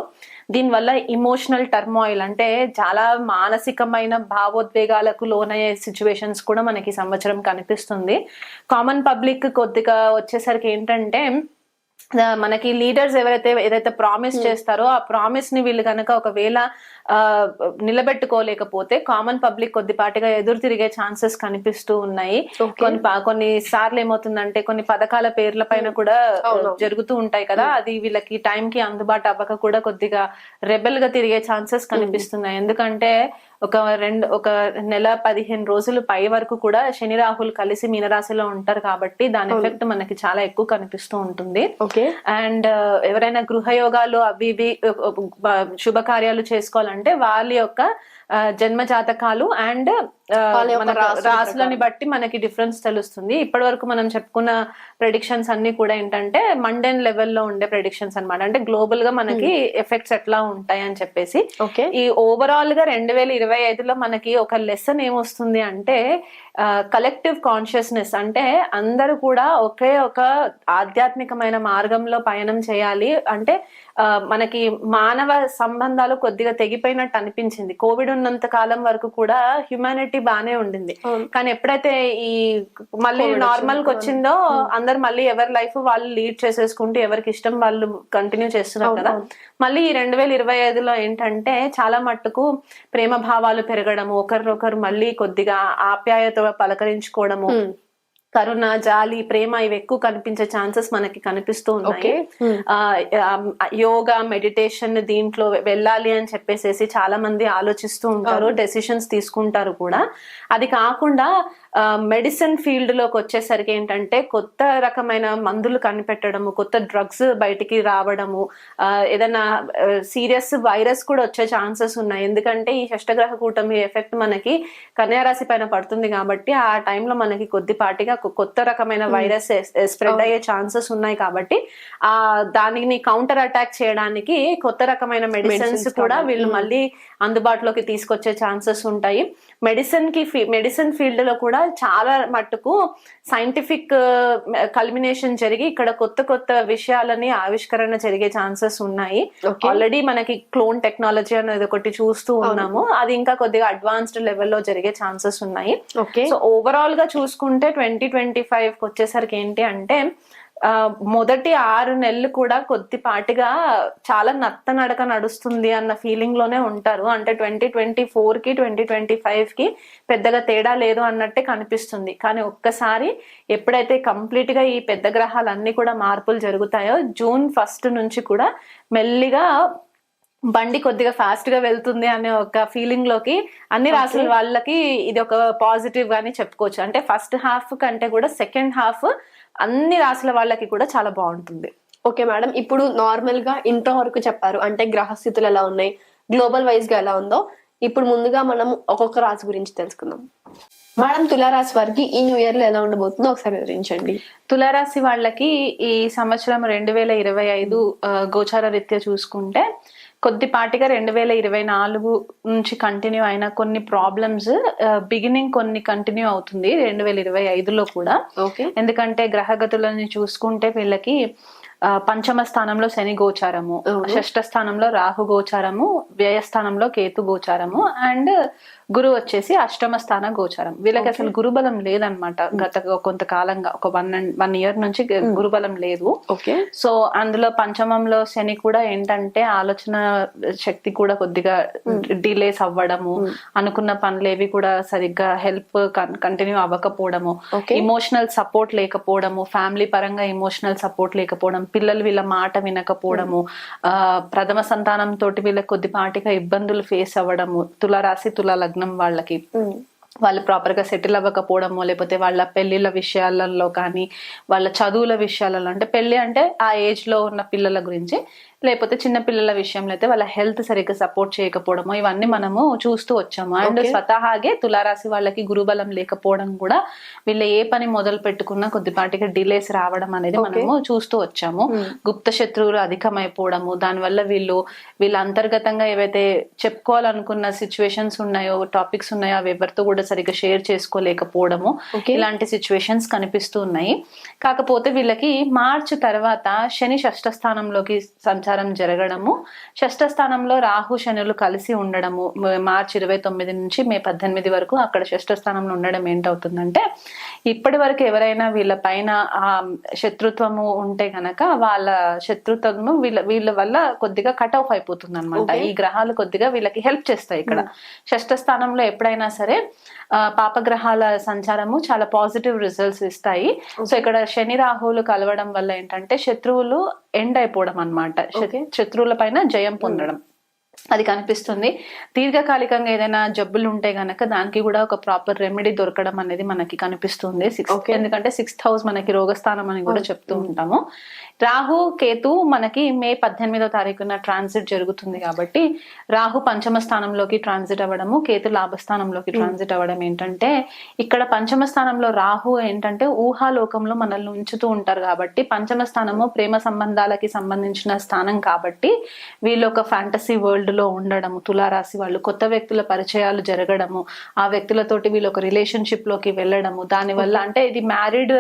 Speaker 2: దీనివల్ల ఇమోషనల్ టర్మాయిల్ అంటే చాలా మానసికమైన భావోద్వేగాలకు లోనయ్యే సిచ్యువేషన్స్ కూడా మనకి సంవత్సరం కనిపిస్తుంది. కామన్ పబ్లిక్ కొద్దిగా వచ్చేసరికి ఏంటంటే మనకి లీడర్స్ ఏదైతే ప్రామిస్ చేస్తారో ఆ ప్రామిస్ ని వీళ్ళు కనుక ఒకవేళ నిలబెట్టుకోలేకపోతే కామన్ పబ్లిక్ కొద్దిపాటిగా ఎదురు తిరిగే ఛాన్సెస్ కనిపిస్తూ ఉన్నాయి. కొన్ని సార్లు ఏమవుతుందంటే కొన్ని పథకాల పేర్ల పైన కూడా జరుగుతూ ఉంటాయి కదా, అది వీళ్ళకి టైం కి అందుబాటు అవ్వక కూడా కొద్దిగా రెబెల్ గా తిరిగే ఛాన్సెస్ కనిపిస్తున్నాయి. ఎందుకంటే ఒక నెల 15 రోజులు పై వరకు కూడా శని రాహులు కలిసి మీనరాశిలో ఉంటారు కాబట్టి దాని ఎఫెక్ట్ మనకి చాలా ఎక్కువ కనిపిస్తూ ఉంటుంది. అండ్ ఎవరైనా గృహయోగాలు అవి ఇవి శుభకార్యాలు చేసుకోవాలంటే వాళ్ళ యొక్క జన్మ జాతకాలు అండ్ రాసులని బట్టి మనకి డిఫరెన్స్ తెలుస్తుంది. ఇప్పటి వరకు మనం చెప్పుకున్న ప్రెడిక్షన్స్ అన్ని కూడా ఏంటంటే మండెన్ లెవెల్లో ఉండే ప్రెడిక్షన్స్ అన్నమాట, అంటే గ్లోబల్ గా మనకి ఎఫెక్ట్స్ ఎట్లా ఉంటాయి అని చెప్పేసి. ఈ ఓవరాల్ గా 2025లో మనకి ఒక లెసన్ ఏమొస్తుంది అంటే కలెక్టివ్ కాన్షియస్నెస్, అంటే అందరూ కూడా ఒకే ఒక ఆధ్యాత్మికమైన మార్గంలో పయనం చేయాలి. అంటే మనకి మానవ సంబంధాలు కొద్దిగా తెగిపోయినట్టు అనిపించింది. కోవిడ్ ఉన్నంత కాలం వరకు కూడా హ్యుమానిటీ బానే ఉండింది, కానీ ఎప్పుడైతే ఈ మళ్ళీ నార్మల్ కి వచ్చిందో అందరు మళ్ళీ ఎవరి లైఫ్ వాళ్ళు లీడ్ చేసేసుకుంటూ ఎవరికి ఇష్టం వాళ్ళు కంటిన్యూ చేస్తున్నారు కదా. మళ్ళీ ఈ 2025లో ఏంటంటే చాలా మట్టుకు ప్రేమ భావాలు పెరగడము, ఒకరినొకరు మళ్ళీ కొద్దిగా ఆప్యాయత పలకరించుకోవడము, కరుణ, జాలి, ప్రేమ ఇవి ఎక్కువ కనిపించే ఛాన్సెస్ మనకి కనిపిస్తూ ఉన్నాయి. యోగా, మెడిటేషన్ దీంట్లో వెళ్ళాలి అని చెప్పేసి చాలా మంది ఆలోచిస్తూ ఉంటారు, డెసిషన్స్ తీసుకుంటారు కూడా. అది కాకుండా మెడిసిన్ ఫీల్డ్ లోకి వచ్చేసరికి ఏంటంటే కొత్త రకమైన మందులు కనిపెట్టడము, కొత్త డ్రగ్స్ బయటికి రావడము, ఏదైనా సీరియస్ వైరస్ కూడా వచ్చే ఛాన్సెస్ ఉన్నాయి. ఎందుకంటే ఈ షష్టగ్రహ కూటమి ఎఫెక్ట్ మనకి కన్యా రాశి పైన పడుతుంది కాబట్టి ఆ టైంలో మనకి కొద్దిపాటిగా కొత్త రకమైన వైరస్ స్ప్రెడ్ అయ్యే ఛాన్సెస్ ఉన్నాయి. కాబట్టి దానిని కౌంటర్ అటాక్ చేయడానికి కొత్త రకమైన మెడిసిన్స్ కూడా వీళ్ళు మళ్ళీ అందుబాటులోకి తీసుకొచ్చే ఛాన్సెస్ ఉంటాయి. మెడిసిన్ ఫీల్డ్ లో కూడా చాలా మట్టుకు సైంటిఫిక్ కల్మినేషన్ జరిగి ఇక్కడ కొత్త కొత్త విషయాలని ఆవిష్కరణ జరిగే ఛాన్సెస్ ఉన్నాయి. ఆల్రెడీ మనకి క్లోన్ టెక్నాలజీ అనేది ఒకటి చూస్తూ ఉన్నాము, అది ఇంకా కొద్దిగా అడ్వాన్స్డ్ లెవెల్లో జరిగే ఛాన్సెస్ ఉన్నాయి. సో ఓవరాల్ గా చూసుకుంటే 2025 వచ్చేసరికి ఏంటి అంటే మొదటి 6 నెలలు కూడా కొద్దిపాటిగా చాలా నత్తనడక నడుస్తుంది అన్న ఫీలింగ్ లోనే ఉంటారు. అంటే 2024 కి 2025 కి పెద్దగా తేడా లేదు అన్నట్టే కనిపిస్తుంది. కానీ ఒక్కసారి ఎప్పుడైతే కంప్లీట్ గా ఈ పెద్ద గ్రహాలన్నీ కూడా మార్పులు జరుగుతాయో జూన్ 1 నుంచి కూడా మెల్లిగా బండి కొద్దిగా ఫాస్ట్ గా వెళ్తుంది అనే ఒక ఫీలింగ్ లోకి అన్ని రాసుల వాళ్ళకి ఇది ఒక పాజిటివ్ గాని చెప్పుకోవచ్చు. అంటే ఫస్ట్ హాఫ్ కంటే కూడా సెకండ్ హాఫ్ అన్ని రాసుల వాళ్ళకి కూడా చాలా బాగుంటుంది.
Speaker 1: ఓకే మేడం, ఇప్పుడు నార్మల్ గా ఇంట్లో వరకు చెప్పారు, అంటే గ్రహస్థితులు ఎలా ఉన్నాయి, గ్లోబల్ వైజ్ గా ఎలా ఉందో. ఇప్పుడు ముందుగా మనం ఒక్కొక్క రాశి గురించి తెలుసుకుందాం. మేడం, తులారాశి వారికి ఈ న్యూ ఇయర్ లో ఎలా ఉండబోతుందో ఒకసారి వివరించండి.
Speaker 2: తులారాశి వాళ్ళకి ఈ సంవత్సరం 2025 గోచార రీత్యా చూసుకుంటే కొద్దిపాటిగా 2024 నుంచి కంటిన్యూ అయిన కొన్ని ప్రాబ్లమ్స్ బిగినింగ్ కొన్ని కంటిన్యూ అవుతుంది 2025లో కూడా. ఎందుకంటే గ్రహగతులని చూసుకుంటే వీళ్ళకి పంచమ స్థానంలో శని గోచారము, షష్ఠ స్థానంలో రాహు గోచారము, వ్యయస్థానంలో కేతు గోచారము, అండ్ గురు వచ్చేసి అష్టమ స్థాన గోచారం. వీళ్ళకి అసలు గురుబలం లేదనమాట. గత కొంతకాలంగా ఒక 1 year నుంచి గురుబలం లేదు. సో అందులో పంచమంలో శని కూడా ఏంటంటే ఆలోచన శక్తి కూడా కొద్దిగా డిలేస్ అవ్వడము, అనుకున్న పనులేవి కూడా సరిగ్గా హెల్ప్ కంటిన్యూ అవ్వకపోవడము, ఇమోషనల్ సపోర్ట్ లేకపోవడము, ఫ్యామిలీ పరంగా ఇమోషనల్ సపోర్ట్ లేకపోవడం, పిల్లలు వీళ్ళ మాట వినకపోవడము, ప్రథమ సంతానం తోటి వీళ్ళకి కొద్దిపాటిగా ఇబ్బందులు ఫేస్ అవ్వడము, తులారాశి తులా లగ్నం వాళ్ళకి వాళ్ళు ప్రాపర్ గా సెటిల్ అవ్వకపోవడము, లేకపోతే వాళ్ళ పెళ్లిళ్ళ విషయాలలో కానీ వాళ్ళ చదువుల విషయాలలో, అంటే పెళ్లి అంటే ఆ ఏజ్ లో ఉన్న పిల్లల గురించి, లేకపోతే చిన్న పిల్లల విషయంలో అయితే వాళ్ళ హెల్త్ సరిగ్గా సపోర్ట్ చేయకపోవడము, ఇవన్నీ మనము చూస్తూ వచ్చాము. అండ్ స్వతహాగే తులారాశి వాళ్ళకి గురుబలం లేకపోవడం కూడా వీళ్ళ ఏ పని మొదలు పెట్టుకున్నా కొద్దిపాటిగా డిలేస్ రావడం అనేది మనము చూస్తూ వచ్చాము. గుప్త శత్రువులు అధికమైపోవడము, దానివల్ల వీళ్ళ అంతర్గతంగా ఏవైతే చెప్పుకోవాలనుకున్న సిచ్యువేషన్స్ ఉన్నాయో, టాపిక్స్ ఉన్నాయో అవి ఎవరితో కూడా సరిగ్గా షేర్ చేసుకోలేకపోవడము, ఇలాంటి సిచ్యువేషన్స్ కనిపిస్తూ ఉన్నాయి. కాకపోతే వీళ్ళకి మార్చి తర్వాత శని షష్ఠ స్థానంలోకి సంచారం జరగడము, షష్ఠ స్థానంలో రాహు శనులు కలిసి ఉండడము, మార్చి 29 నుంచి మే 18 వరకు అక్కడ షష్ఠ స్థానంలో ఉండడం ఏంటవుతుందంటే, ఇప్పటి వరకు ఎవరైనా వీళ్ళ పైన ఆ శత్రుత్వము ఉంటే గనక వాళ్ళ శత్రుత్వము వీళ్ళ వల్ల కొద్దిగా కట్ ఆఫ్ అయిపోతుంది అనమాట. ఈ గ్రహాలు కొద్దిగా వీళ్ళకి హెల్ప్ చేస్తాయి. ఇక్కడ షష్ఠ స్థానంలో ఎప్పుడైనా సరే పాపగ్రహాల సంచారము చాలా పాజిటివ్ రిజల్ట్స్ ఇస్తాయి. సో ఇక్కడ శని రాహువులు కలవడం వల్ల ఏంటంటే శత్రువులు ఎండ్ అయిపోవడం అన్నమాట, శత్రువుల పైన జయం పొందడం అది కనిపిస్తుంది. దీర్ఘకాలికంగా ఏదైనా జబ్బులు ఉంటే గనక దానికి కూడా ఒక ప్రాపర్ రెమెడీ దొరకడం అనేది మనకి కనిపిస్తుంది. ఎందుకంటే 6th house మనకి రోగస్థానం అని కూడా చెప్తూ ఉంటాము. రాహు కేతు మనకి మే 18వ తారీఖున ట్రాన్సిట్ జరుగుతుంది కాబట్టి రాహు పంచమ స్థానంలోకి ట్రాన్సిట్ అవ్వడము, కేతు లాభస్థానంలోకి ట్రాన్సిట్ అవ్వడం ఏంటంటే, ఇక్కడ పంచమ స్థానంలో రాహు ఏంటంటే ఊహాలోకంలో మనల్ని ఉంచుతూ ఉంటారు కాబట్టి, పంచమ స్థానము ప్రేమ సంబంధాలకి సంబంధించిన స్థానం కాబట్టి వీళ్ళు ఒక ఫ్యాంటసీ వరల్డ్ లో ఉండడము, తులారాశి వాళ్ళు కొత్త వ్యక్తుల పరిచయాలు జరగడము, ఆ వ్యక్తులతోటి వీళ్ళు ఒక రిలేషన్షిప్ లోకి వెళ్ళడము, దానివల్ల అంటే ఇది మ్యారీడ్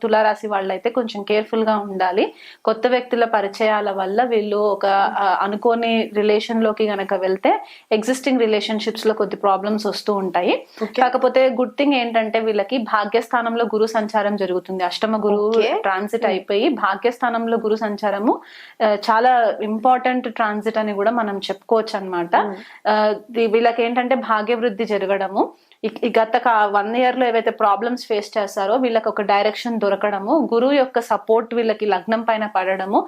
Speaker 2: తులారాశి వాళ్ళైతే కొంచెం కేర్ఫుల్ గా ఉండాలి. కొత్త వ్యక్తుల పరిచయాల వల్ల వీళ్ళు ఒక అనుకోని రిలేషన్ లోకి గనక వెళ్తే ఎగ్జిస్టింగ్ రిలేషన్షిప్స్ లో కొద్ది ప్రాబ్లమ్స్ వస్తూ ఉంటాయి. కాకపోతే గుడ్ థింగ్ ఏంటంటే వీళ్ళకి భాగ్యస్థానంలో గురు సంచారం జరుగుతుంది. అష్టమ గురువు ట్రాన్సిట్ అయిపోయి భాగ్యస్థానంలో గురు సంచారము చాలా ఇంపార్టెంట్ ట్రాన్సిట్ అని కూడా మనం చెప్పుకోవచ్చు అనమాట. వీళ్ళకి ఏంటంటే భాగ్య వృద్ధి జరగడము, గత 1 year లో ఏవైతే ప్రాబ్లమ్స్ ఫేస్ చేస్తారో వీళ్ళకి ఒక డైరెక్షన్ దొరకడము, గురువు యొక్క సపోర్ట్ వీళ్ళకి లగ్నం పైన పడడము,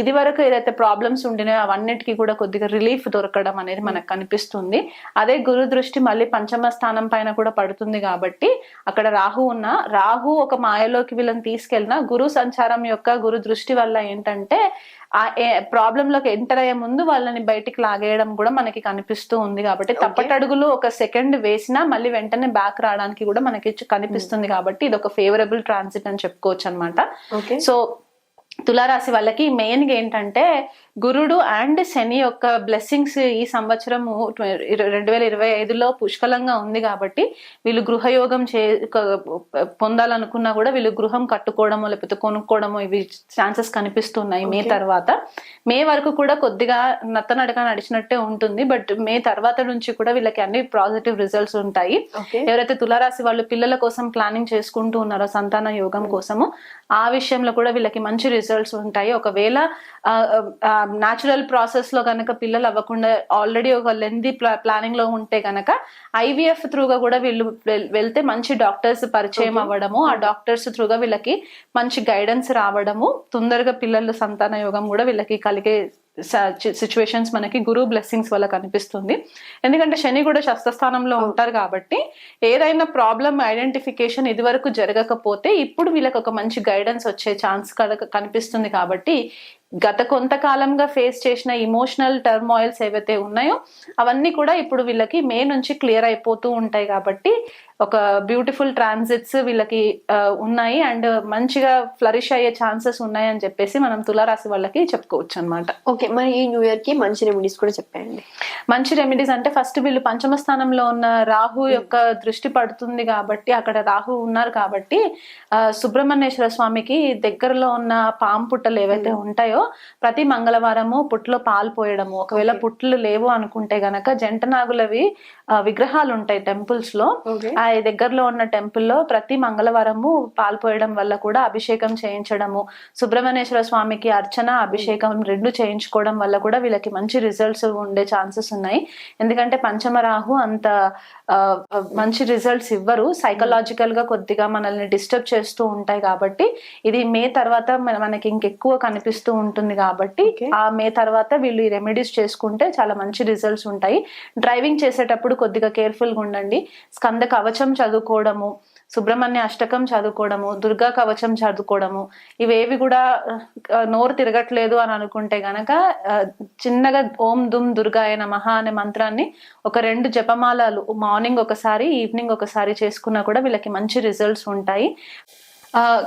Speaker 2: ఇది వరకు ఏదైతే ప్రాబ్లమ్స్ ఉండినాయో అవన్నిటికీ కూడా కొద్దిగా రిలీఫ్ దొరకడం అనేది మనకు కనిపిస్తుంది. అదే గురు దృష్టి మళ్ళీ పంచమ స్థానం పైన కూడా పడుతుంది కాబట్టి అక్కడ రాహు ఒక మాయలోకి వీళ్ళని తీసుకెళ్ళిన గురు సంచారం యొక్క గురు దృష్టి వల్ల ఏంటంటే ఆ ప్రాబ్లం లోకి ఎంటర్ అయ్యే ముందు వాళ్ళని బయటికి లాగేయడం కూడా మనకి కనిపిస్తూ ఉంది. కాబట్టి తప్పటడుగులు ఒక సెకండ్ వేసినా మళ్ళీ వెంటనే బ్యాక్ రావడానికి కూడా మనకి కనిపిస్తుంది. కాబట్టి ఇది ఒక ఫేవరబుల్ ట్రాన్సిట్ అని చెప్పుకోవచ్చు అనమాట. సో తులారాశి వాళ్ళకి మెయిన్ గా ఏంటంటే గురుడు అండ్ శని యొక్క బ్లెస్సింగ్స్ ఈ సంవత్సరము 2025లో పుష్కలంగా ఉంది కాబట్టి వీళ్ళు గృహయోగం పొందాలనుకున్నా కూడా వీళ్ళు గృహం కట్టుకోవడమో లేకపోతే కొనుక్కోవడమో ఇవి ఛాన్సెస్ కనిపిస్తున్నాయి. మే తర్వాత మే వరకు కూడా కొద్దిగా నత్తనడక నడిచినట్టే ఉంటుంది, బట్ మే తర్వాత నుంచి కూడా వీళ్ళకి అన్ని పాజిటివ్ రిజల్ట్స్ ఉంటాయి. ఎవరైతే తులారాశి వాళ్ళు పిల్లల కోసం ప్లానింగ్ చేసుకుంటూ ఉన్నారో సంతాన యోగం కోసము, ఆ విషయంలో కూడా వీళ్ళకి మంచి రిజల్ట్స్ ఉంటాయి. ఒకవేళ న్యాచురల్ ప్రాసెస్ లో కనుక పిల్లలు అవ్వకుండా ఆల్రెడీ ఒక లెంతీ ప్లానింగ్ లో ఉంటే కనుక IVF త్రూగా కూడా వీళ్ళు వెళ్తే మంచి డాక్టర్స్ పరిచయం అవ్వడము, ఆ డాక్టర్స్ త్రూగా వీళ్ళకి మంచి గైడెన్స్ రావడము, తొందరగా పిల్లల సంతాన యోగం కూడా వీళ్ళకి కలిగే సిచ్యువేషన్స్ మనకి గురువు బ్లెస్సింగ్స్ వల్ల కనిపిస్తుంది. ఎందుకంటే శని కూడా షష్ఠస్థానంలో ఉంటారు కాబట్టి ఏదైనా ప్రాబ్లం ఐడెంటిఫికేషన్ ఇది వరకు జరగకపోతే ఇప్పుడు వీళ్ళకి ఒక మంచి గైడెన్స్ వచ్చే ఛాన్స్ కనిపిస్తుంది. కాబట్టి గత కొంతకాలంగా ఫేస్ చేసిన ఇమోషనల్ టర్మాయిల్స్ ఏవైతే ఉన్నాయో అవన్నీ కూడా ఇప్పుడు వీళ్ళకి మే నుంచి క్లియర్ అయిపోతూ ఉంటాయి. కాబట్టి ఒక బ్యూటిఫుల్ ట్రాన్సిట్స్ వీళ్ళకి ఉన్నాయి అండ్ మంచిగా ఫ్లరిష్ అయ్యే ఛాన్సెస్ ఉన్నాయి అని చెప్పేసి మనం తులారాశి వాళ్ళకి చెప్పుకోవచ్చు అనమాట.
Speaker 1: ఓకే, మరి ఈ న్యూ ఇయర్ కి మంచి రెమెడీస్ కూడా చెప్పండి.
Speaker 2: మంచి రెమెడీస్ అంటే ఫస్ట్ వీళ్ళు పంచమ స్థానంలో ఉన్న రాహు యొక్క దృష్టి పడుతుంది కాబట్టి అక్కడ రాహు ఉన్నారు కాబట్టి సుబ్రహ్మణ్యేశ్వర స్వామికి దగ్గరలో ఉన్న పాము పుట్టలు ఏవైతే ఉంటాయో ప్రతి మంగళవారము పుట్లో పాలు పోయడము, ఒకవేళ పుట్లు లేవు అనుకుంటే గనక జంట నాగులవి విగ్రహాలు ఉంటాయి టెంపుల్స్ లో, ఆ దగ్గరలో ఉన్న టెంపుల్లో ప్రతి మంగళవారము పాలు పోయడం వల్ల కూడా అభిషేకం చేయించడము, సుబ్రహ్మణ్యేశ్వర స్వామికి అర్చన అభిషేకం రెండు చేయించుకోవడం వల్ల కూడా వీళ్ళకి మంచి రిజల్ట్స్ ఉండే ఛాన్సెస్ ఉన్నాయి. ఎందుకంటే పంచమ రాహు అంత మంచి రిజల్ట్స్ ఇవ్వరు, సైకలాజికల్ గా కొద్దిగా మనల్ని డిస్టర్బ్ చేస్తూ ఉంటాయి. కాబట్టి ఇది మే తర్వాత మనకి ఇంకెక్కువ కనిపిస్తూ ఉంటుంది. కాబట్టి ఆ మే తర్వాత వీళ్ళు ఈ రెమెడీస్ చేసుకుంటే చాలా మంచి రిజల్ట్స్ ఉంటాయి. డ్రైవింగ్ చేసేటప్పుడు కొద్దిగా కేర్ఫుల్ గా ఉండండి. స్కంద కవచం చదువుకోవడము, సుబ్రహ్మణ్య అష్టకం చదువుకోవడము, దుర్గా కవచం చదువుకోవడము, ఇవేవి కూడా నోరు తిరగట్లేదు అని అనుకుంటే గనక చిన్నగా ఓం దుమ్ దుర్గాయ నమః అనే మంత్రాన్ని ఒక 2 జపమాలలు మార్నింగ్ ఒకసారి ఈవినింగ్ ఒకసారి చేసుకున్నా కూడా వీళ్ళకి మంచి రిజల్ట్స్ ఉంటాయి.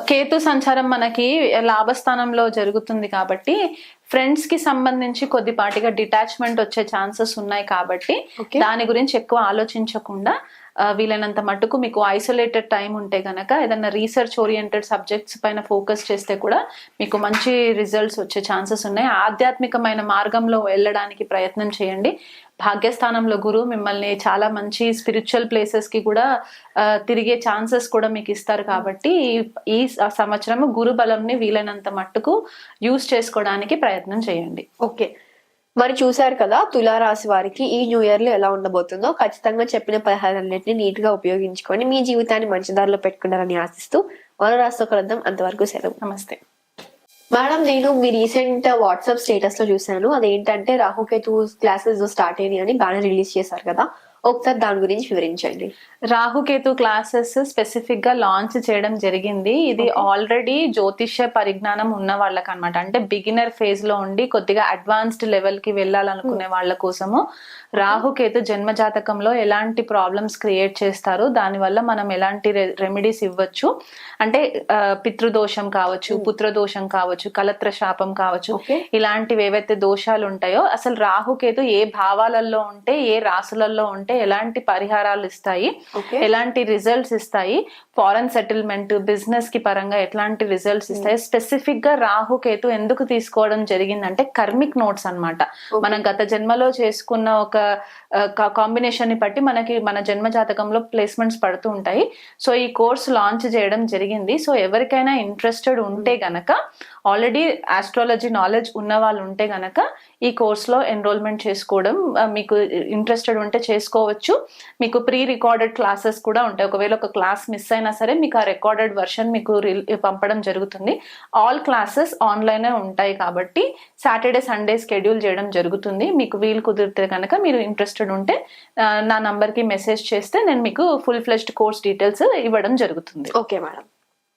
Speaker 2: కేతు సంచారం మనకి లాభస్థానంలో జరుగుతుంది కాబట్టి ఫ్రెండ్స్ కి సంబంధించి కొద్దిపాటిగా డిటాచ్మెంట్ వచ్చే ఛాన్సెస్ ఉన్నాయి. కాబట్టి దాని గురించి ఎక్కువ ఆలోచించకుండా వీలైనంత మట్టుకు మీకు ఐసోలేటెడ్ టైం ఉంటే గనక ఏదైనా రీసెర్చ్ ఓరియంటెడ్ సబ్జెక్ట్స్ పైన ఫోకస్ చేస్తే కూడా మీకు మంచి రిజల్ట్స్ వచ్చే ఛాన్సెస్ ఉన్నాయి. ఆధ్యాత్మికమైన మార్గంలో వెళ్ళడానికి ప్రయత్నం చేయండి. భాగ్యస్థానంలో గురువు మిమ్మల్ని చాలా మంచి స్పిరిచువల్ ప్లేసెస్ కి కూడా తిరిగే ఛాన్సెస్ కూడా మీకు ఇస్తారు. కాబట్టి ఈ సంవత్సరం గురు బలంని వీలైనంత మట్టుకు యూజ్ చేసుకోవడానికి ప్రయత్నం చేయండి.
Speaker 1: ఓకే, మరి చూసారు కదా తులారాశి వారికి ఈ న్యూ ఇయర్ లో ఎలా ఉండబోతుందో. ఖచ్చితంగా చెప్పిన పరిహారాలన్నింటినీ నీట్ గా ఉపయోగించుకొని మీ జీవితాన్ని మంచి దారిలో పెట్టుకున్నారని ఆశిస్తూ మరో రాశితో కలుద్దాం. అంతవరకు సెలవు.
Speaker 2: నమస్తే
Speaker 1: మేడం. నేను మీ రీసెంట్ వాట్సాప్ స్టేటస్ లో చూసాను, అదేంటంటే రాహుకేతు క్లాసెస్ స్టార్ట్ అయినాయి అని బాగా రిలీజ్ చేశారు కదా, ఒకసారి దాని గురించి వివరించండి.
Speaker 2: రాహుకేతు క్లాసెస్ స్పెసిఫిక్ గా లాంచ్ చేయడం జరిగింది. ఇది ఆల్రెడీ జ్యోతిష్య పరిజ్ఞానం ఉన్న వాళ్ళకి అనమాట, అంటే బిగినర్ ఫేజ్ లో ఉండి కొద్దిగా అడ్వాన్స్డ్ లెవెల్ కి వెళ్ళాలనుకునే వాళ్ళ కోసము రాహుకేతు జన్మ జాతకంలో ఎలాంటి ప్రాబ్లమ్స్ క్రియేట్ చేస్తారు, దాని వల్ల మనం ఎలాంటి రెమెడీస్ ఇవ్వచ్చు, అంటే పితృదోషం కావచ్చు, పుత్రదోషం కావచ్చు, కలత్ర శాపం కావచ్చు, ఇలాంటివి ఏవైతే దోషాలు ఉంటాయో అసలు రాహుకేతు ఏ భావాలలో ఉంటే ఏ రాసులలో ఉంటే ఎలాంటి పరిహారాలు ఇస్తాయి, ఎలాంటి రిజల్ట్స్ ఇస్తాయి, ఫారెన్ సెటిల్మెంట్ బిజినెస్ కి పరంగా ఎట్లాంటి రిజల్ట్స్ ఇస్తాయి, స్పెసిఫిక్ గా రాహుకేతు ఎందుకు తీసుకోవడం జరిగిందంటే కర్మిక్ నోట్స్ అన్నమాట. మనం గత జన్మలో చేసుకున్న ఒక కాంబినేషన్ ని బట్టి మనకి మన జన్మ జాతకంలో ప్లేస్మెంట్స్ పడుతూ ఉంటాయి. సో ఈ కోర్స్ లాంచ్ చేయడం జరిగింది. సో ఎవరికైనా ఇంట్రెస్టెడ్ ఉంటే గనక, ఆల్రెడీ ఆస్ట్రాలజీ నాలెడ్జ్ ఉన్న వాళ్ళు ఉంటే గనక ఈ కోర్స్ లో ఎన్రోల్మెంట్ చేసుకోవడం, మీకు ఇంట్రెస్టెడ్ ఉంటే చేసుకోవచ్చు. మీకు ప్రీ రికార్డెడ్ క్లాసెస్ కూడా ఉంటాయి. ఒకవేళ ఒక క్లాస్ మిస్ అయినా సరే మీకు ఆ రికార్డెడ్ వర్షన్ మీకు పంపడం జరుగుతుంది. ఆల్ క్లాసెస్ ఆన్లైన్ ఉంటాయి కాబట్టి సాటర్డే సండే స్కెడ్యూల్ చేయడం జరుగుతుంది. మీకు వీలు కుదిరితే కనుక మీరు ఇంట్రెస్టెడ్ ఉంటే నా నంబర్ కి మెసేజ్ చేస్తే నేను మీకు ఫుల్ ఫ్లెజ్డ్ కోర్స్ డీటెయిల్స్ ఇవ్వడం జరుగుతుంది.
Speaker 1: Okay madam.